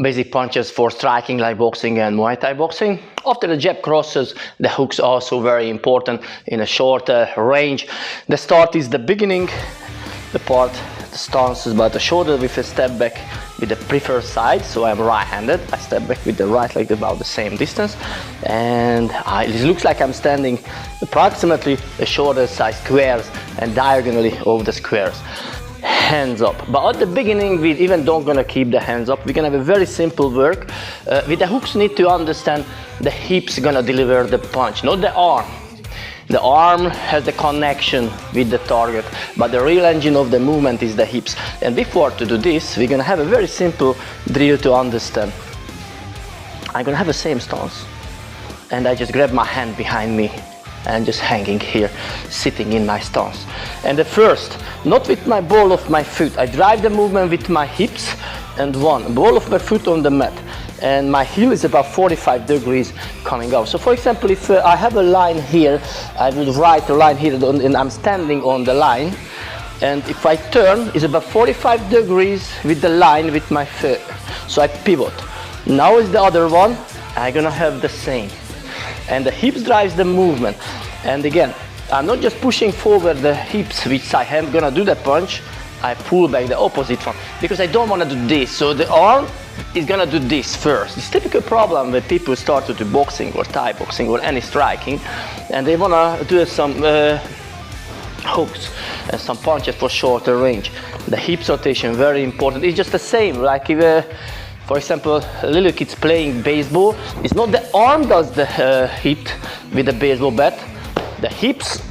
basic punches for striking like boxing and Muay Thai boxing. After the jab crosses, the hooks are also very important in a shorter range. The start is the beginning, the stance is about the shoulder with a step back with the preferred side. So I'm right-handed, I step back with the right leg about the same distance, and it looks like I'm standing approximately the shoulder side squares and diagonally over the squares. Hands up. But at the beginning, we even don't gonna keep the hands up. We're gonna have a very simple work. With the hooks, need to understand the hips gonna deliver the punch, not the arm. The arm has the connection with the target, but the real engine of the movement is the hips. And before to do this, we're gonna have a very simple drill to understand. I'm gonna have the same stance, and I just grab my hand behind me and just hanging here, sitting in my stance. And the first, not with my ball of my foot, I drive the movement with my hips, and one, ball of my foot on the mat, and my heel is about 45 degrees coming out. So for example, if I have a line here, I would write a line here, and I'm standing on the line, and if I turn, it's about 45 degrees with the line with my foot. So I pivot. Now is the other one, I'm gonna have the same. And the hips drives the movement. And again, I'm not just pushing forward the hips, which I am gonna do the punch, I pull back the opposite one, because I don't wanna do this. So the arm is gonna do this first. It's a typical problem when people start to do boxing or Thai boxing or any striking, and they wanna do some hooks and some punches for shorter range. The hips rotation, very important. It's just the same, like if for example, little kids playing baseball, it's not the arm does the hit with the baseball bat, the hips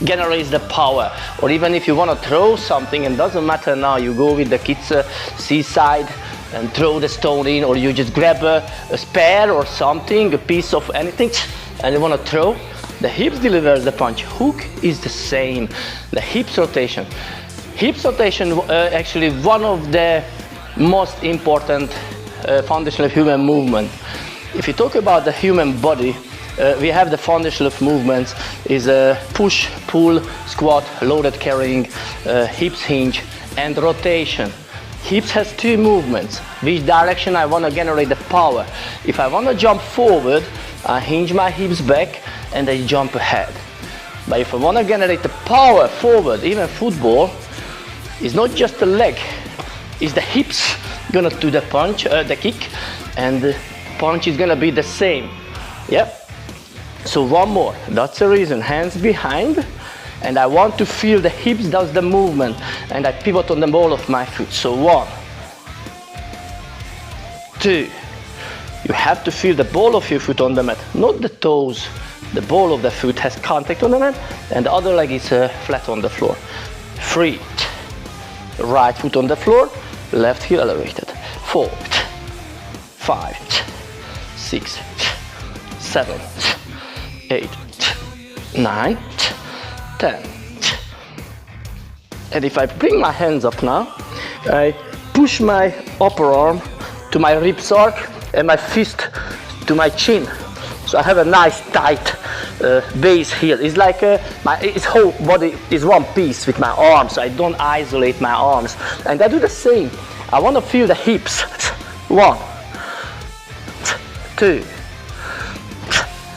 generates the power. Or even if you want to throw something, and doesn't matter now, you go with the kids seaside and throw the stone in, or you just grab a spear or something, a piece of anything, and you want to throw, the hips delivers the punch. Hook is the same, the hips rotation. Hips rotation actually one of the most important foundation of human movement. If you talk about the human body, we have the foundation of movements is a push, pull, squat, loaded carrying, hips hinge, and rotation. Hips has two movements. Which direction I want to generate the power. If I want to jump forward, I hinge my hips back and I jump ahead. But if I want to generate the power forward, even football, it's not just the leg. Is the hips gonna do the punch, the kick, and the punch is gonna be the same. Yep. So one more. That's the reason. Hands behind, and I want to feel the hips does the movement, and I pivot on the ball of my foot. So 1, 2. You have to feel the ball of your foot on the mat, not the toes. The ball of the foot has contact on the mat, and the other leg is flat on the floor. 3. Right foot on the floor. Left heel elevated. 4, 5, 6, 7, 8, 9, 10. And if I bring my hands up now, I push my upper arm to my ribs arc and my fist to my chin. So I have a nice tight base here. It's like my whole body is one piece with my arms. So I don't isolate my arms. And I do the same. I want to feel the hips. 1, 2,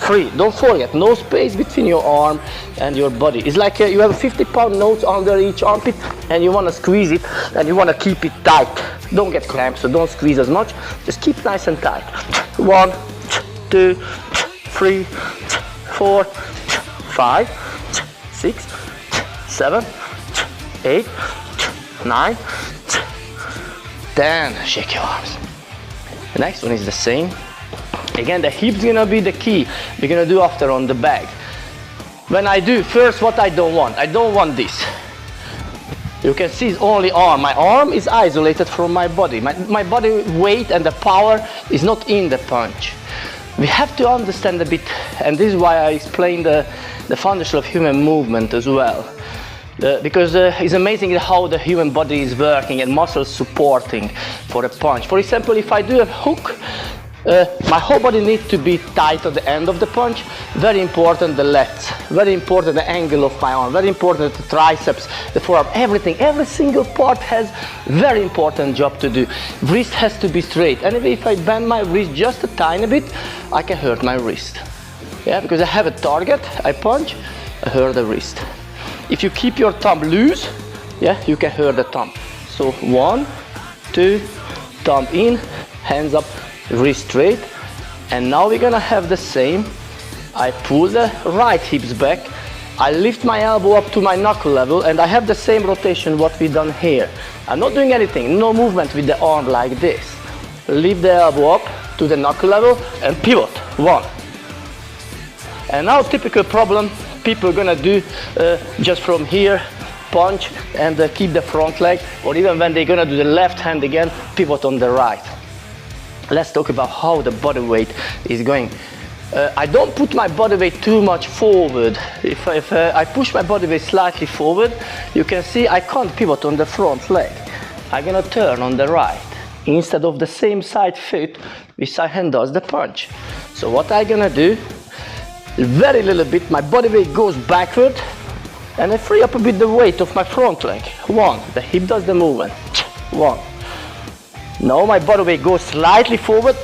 3. Don't forget, no space between your arm and your body. It's like you have 50-pound notes under each armpit and you want to squeeze it and you want to keep it tight. Don't get cramps, so don't squeeze as much. Just keep nice and tight. 1, 2, 3, 4, 5, 6, 7, 8, 9, 10. Shake your arms. The next one is the same. Again, the hips gonna be the key. We're gonna do after on the back. When I do, first what I don't want this. You can see it's only arm. My arm is isolated from my body. My body weight and the power is not in the punch. We have to understand a bit, and this is why I explained the foundation of human movement as well. Because it's amazing how the human body is working and muscles supporting for a punch. For example, if I do a hook, My whole body needs to be tight at the end of the punch. Very important the lats, very important the angle of my arm, very important the triceps, the forearm, everything. Every single part has very important job to do. Wrist has to be straight. And if I bend my wrist just a tiny bit, I can hurt my wrist. Yeah, because I have a target, I punch, I hurt the wrist. If you keep your thumb loose, yeah, you can hurt the thumb. So 1, 2, thumb in, hands up, wrist straight. And now we're gonna have the same. I pull the right hips back, I lift my elbow up to my knuckle level, and I have the same rotation what we done here. I'm not doing anything, no movement with the arm like this. Lift the elbow up to the knuckle level and pivot. 1. And now typical problem people are gonna do just from here, punch and keep the front leg, or even when they're gonna do the left hand again, pivot on the right. Let's talk about how the body weight is going. I don't put my body weight too much forward. If I push my body weight slightly forward, you can see I can't pivot on the front leg. I'm gonna turn on the right. Instead of the same side foot, which side hand does the punch. So what I'm gonna do, very little bit, my body weight goes backward, and I free up a bit the weight of my front leg. 1, the hip does the movement. 1. Now my body weight goes slightly forward.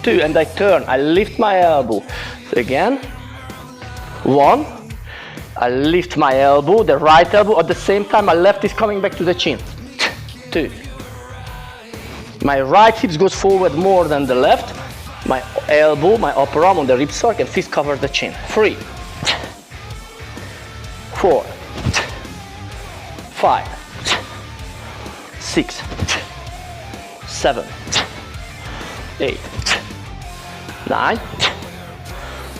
2, and I turn, I lift my elbow. So again, 1, I lift my elbow, the right elbow, at the same time my left is coming back to the chin. 2. My right hip goes forward more than the left. My elbow, my upper arm on the rib circle, and fist covers the chin. 3, 4, 5, 6, 7, 8, 9,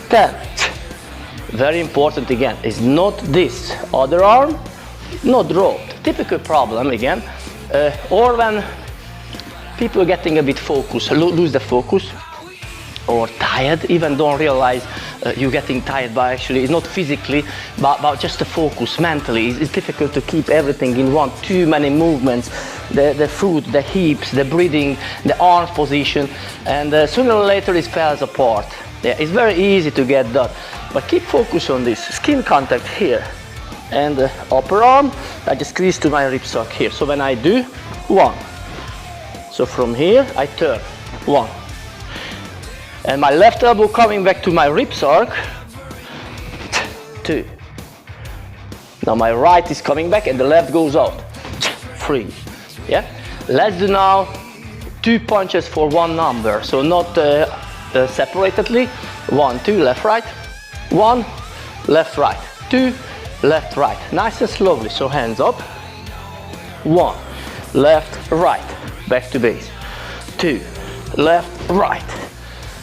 10. Very important again, is not this other arm, not dropped. Typical problem again, or when people are getting a bit focused, lose the focus, or tired, even don't realize you're getting tired, but actually it's not physically, but just the focus mentally. It's difficult to keep everything in one, too many movements, the foot, the hips, the breathing, the arm position, and sooner or later it falls apart. Yeah, it's very easy to get that, but keep focus on this, skin contact here, and the upper arm, I just squeeze to my rib sock here. So when I do, 1, so from here I turn, 1, and my left elbow coming back to my ribs arc, 2. Now my right is coming back and the left goes out, 3. Yeah. Let's do now 2 punches for 1 number, so not separately. 1, 2, left, right. 1, left, right. 2, left, right. Nice and slowly. So hands up. 1, left, right. Back to base. 2, left, right.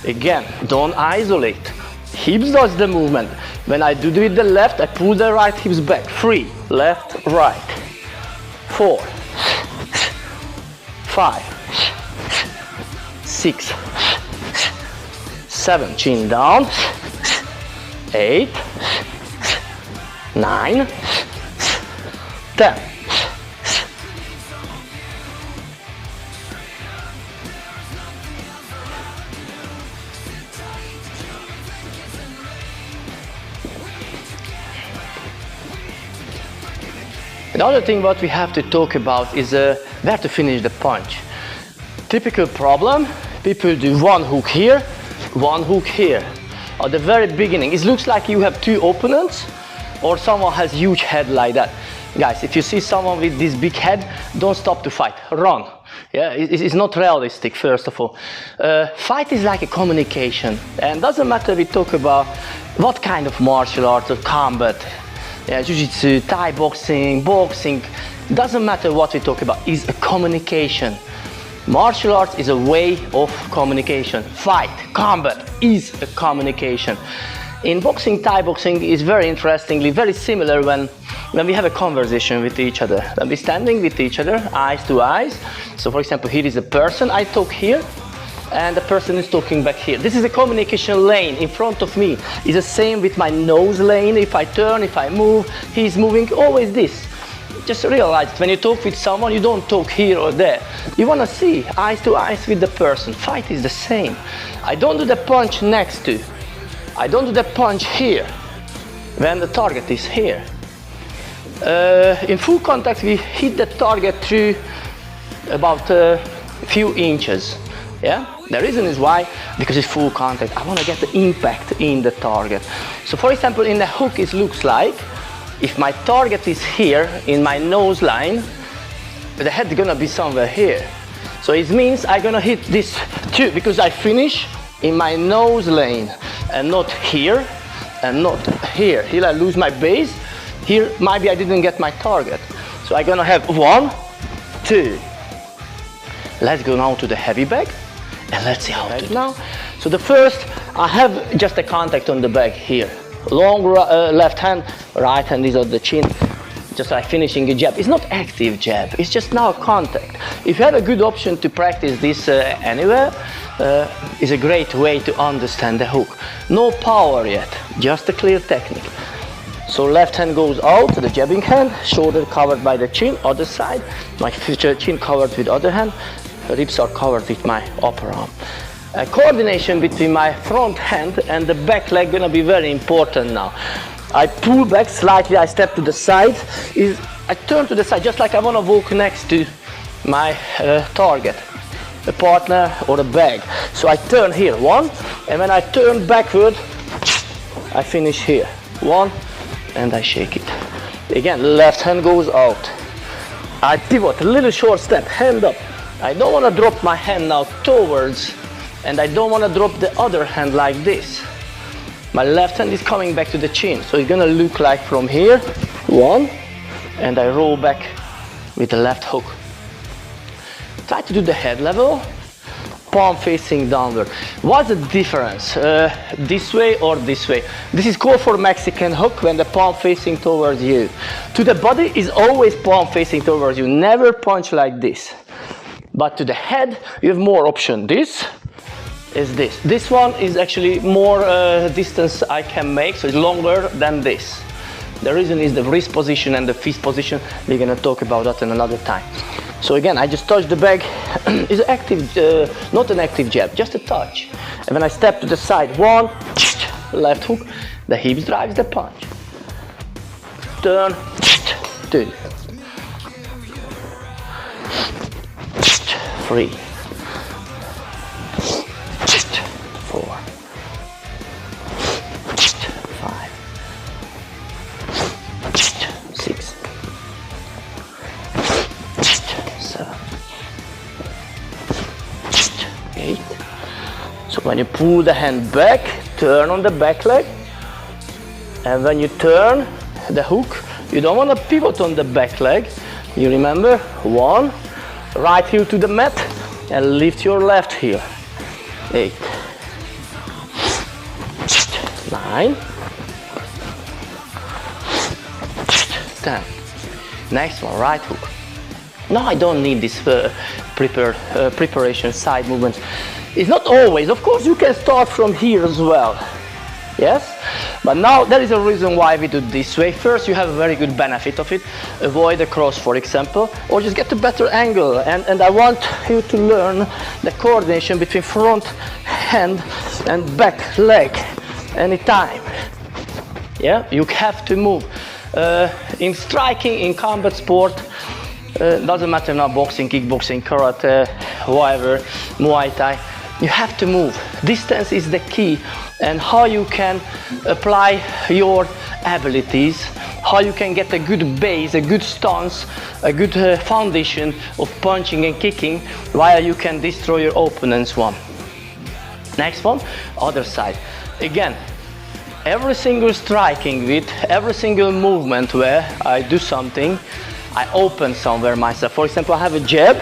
Again, don't isolate. Hips does the movement. When I do with the left, I pull the right hips back. 3, left, right. 4, 5, 6, 7, chin down. 8, 9, 10. Another thing what we have to talk about is where to finish the punch. Typical problem, people do 1 hook here, 1 hook here. At the very beginning, it looks like you have 2 opponents, or someone has huge head like that. Guys, if you see someone with this big head, don't stop to fight, run. Yeah, it's not realistic, first of all. Fight is like a communication, and doesn't matter we talk about what kind of martial arts or combat. Yeah, jiu-jitsu, Thai boxing, boxing, doesn't matter what we talk about, it's a communication. Martial arts is a way of communication. Fight, combat is a communication. In boxing, Thai boxing is very interestingly, very similar when we have a conversation with each other. When we're standing with each other, eyes to eyes. So for example, here is a person, I talk here, and the person is talking back here. This is a communication lane in front of me. It's the same with my nose lane. If I turn, if I move, he's moving, always this. Just realize when you talk with someone, you don't talk here or there. You want to see eyes to eyes with the person. Fight is the same. I don't do the punch next to. I don't do the punch here when the target is here. In full contact, we hit the target through about a few inches. Yeah? The reason is why, because it's full contact. I want to get the impact in the target. So for example, in the hook, it looks like if my target is here in my nose line, the head is gonna be somewhere here. So it means I'm gonna hit this too, because I finish in my nose lane and not here and not here. Here I lose my base. Here maybe I didn't get my target. So I'm gonna have 1, 2. Let's go now to the heavy bag and let's see how to do it now. So the first, I have just a contact on the bag here. Long left hand, right hand is on the chin, just like finishing a jab. It's not active jab, it's just now contact. If you have a good option to practice this anywhere, it's a great way to understand the hook. No power yet, just a clear technique. So left hand goes out, the jabbing hand, shoulder covered by the chin, other side, my chin covered with other hand, ribs are covered with my upper arm. Coordination between my front hand and the back leg gonna be very important now. I pull back slightly, I step to the side, I turn to the side just like I wanna walk next to my target, a partner or a bag. So I turn here, 1, and when I turn backward, I finish here, 1, and I shake it. Again, left hand goes out. I pivot, a little short step, hand up. I don't wanna drop my hand now towards, and I don't want to drop the other hand like this. My left hand is coming back to the chin, so it's gonna look like from here, 1, and I roll back with the left hook. Try to do the head level, palm facing downward. What's the difference? This way or this way? This is called for Mexican hook when the palm facing towards you. To the body is always palm facing towards you, never punch like this. But to the head, you have more option. This is this. This one is actually more distance I can make, so it's longer than this. The reason is the wrist position and the fist position. We're gonna talk about that in another time. So again, I just touch the bag. It's active, not an active jab, just a touch. And when I step to the side, 1, left hook, the hips drives the punch. Turn, 2, 3, 4, 5, 6, 7, 8. So when you pull the hand back, turn on the back leg, and when you turn the hook, you don't want to pivot on the back leg. You remember, 1, right heel to the mat, and lift your left heel. 8, 9, 10. Next one, right hook. Now I don't need this preparation side movement. It's not always, of course you can start from here as well. Yes? But now there is a reason why we do it this way. First, you have a very good benefit of it. Avoid a cross, for example, or just get a better angle. And I want you to learn the coordination between front hand and back leg anytime. Yeah, you have to move. In striking, in combat sport, doesn't matter now, boxing, kickboxing, karate, whatever, Muay Thai, you have to move. Distance is the key, and how you can apply your abilities, how you can get a good base, a good stance, a good foundation of punching and kicking, while you can destroy your opponent's one. Next one, other side. Again, every single striking with every single movement where I do something, I open somewhere myself. For example, I have a jab,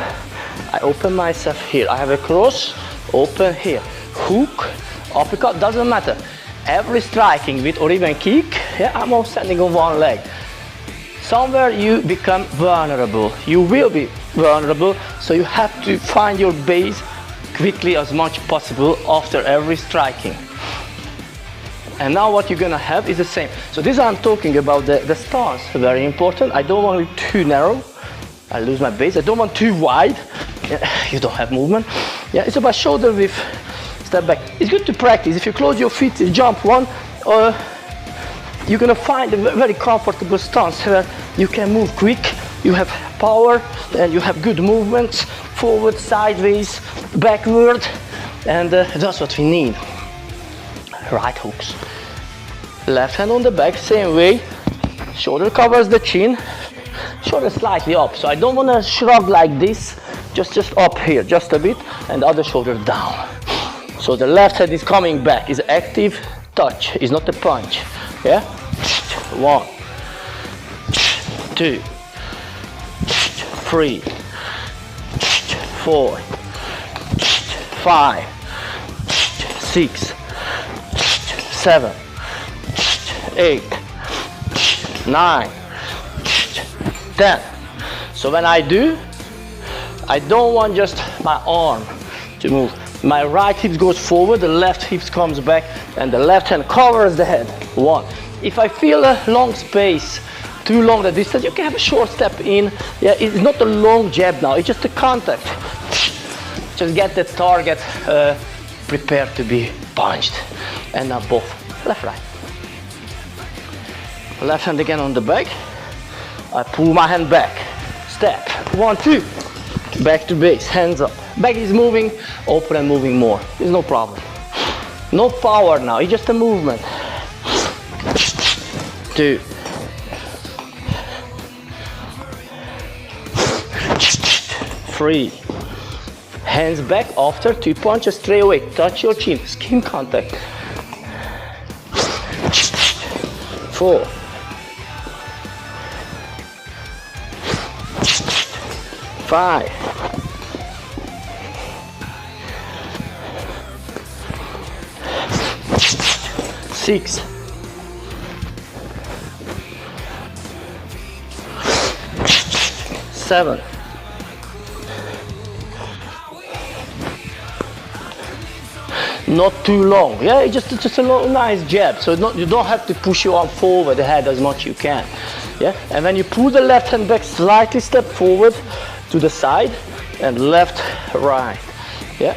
I open myself here. I have a cross, open here. Hook, uppercut, doesn't matter. Every striking with or even kick, yeah, I'm all standing on one leg. Somewhere you become vulnerable. You will be vulnerable, so you have to find your base quickly as much possible after every striking. And now what you're gonna have is the same. So this I'm talking about the stance, very important. I don't want it too narrow. I lose my base. I don't want too wide. You don't have movement. Yeah, it's about shoulder width, step back. It's good to practice. If you close your feet, you jump one, you're gonna find a very comfortable stance where you can move quick, you have power, and you have good movements, forward, sideways, backward, and that's what we need. Right hooks. Left hand on the back, same way. Shoulder covers the chin, shoulder slightly up. So I don't want to shrug like this, just up here, just a bit, and the other shoulder down. So the left hand is coming back, is active touch, is not a punch. Yeah? 1, 2, 3, 4, 5, 6, 7, 8, 9, 10. So when I do, I don't want just my arm to move. My right hip goes forward, the left hip comes back, and the left hand covers the head. 1. If I feel a long space, too long the distance, you can have a short step in. Yeah, it's not a long jab now, it's just a contact. Just get the target prepared to be punched. And now both, left, right. Left hand again on the back. I pull my hand back. Step, 1, 2. Back to base, hands up. Back is moving, open and moving more. There's no problem. No power now, it's just a movement. 2. 3. Hands back after 2 punches straight away. Touch your chin, skin contact. 4. 5. 6. 7. 'Not too long. Yeah, it's just a nice jab. So you don't have to push your arm forward the head as much as you can. Yeah, and when you pull the left hand back, slightly step forward to the side and left, right. Yeah.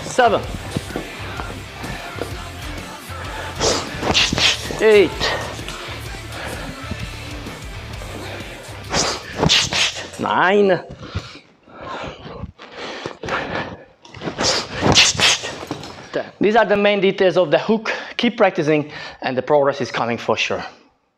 7. 8. 9. 10. These are the main details of the hook. Keep practicing and the progress is coming for sure.